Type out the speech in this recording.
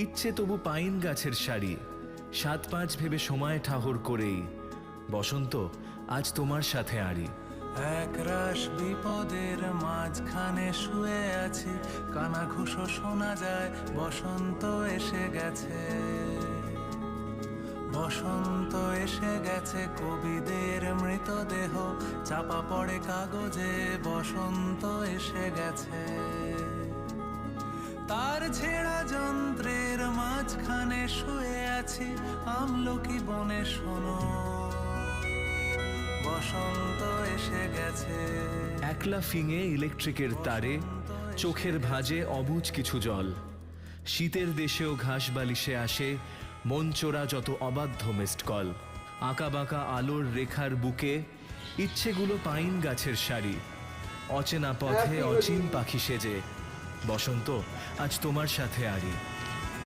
ইচ্ছে তবু পাইন গাছের শাড়ি, ৭-৫ ভেবে সময় ঠাহর করেই বসন্ত আজ তোমার সাথে আড়ি। একরাশ বিপদের মাঝখানে শুয়ে আছি, কানাঘুষো শোনা যায় বসন্ত এসে গেছে। বসন্ত এসে গেছে, কবিদের মৃতদেহ চাপা পড়ে কাগজে, বসন্ত এসে গেছে। তার ছেঁড়া যন্ত্রের মাঝখানে শুয়ে আছি, আমলকি বনে শোনো বসন্ত এসে গেছে। একলা ফিঙে ইলেকট্রিকের তারে চোখের ভাঁজে অবুঝ কিছু জল, শীতের দেশেও ঘাস বালিশে আসে মন চোরা যত অবাধ্য মিসড কল। আঁকা বাঁকা আলোর রেখার বুকে ইচ্ছেগুলো পাইন গাছের শাড়ি, অচেনা পথে অচিন পাখি সেজে বসন্ত আজ তোমার সাথে আড়ি।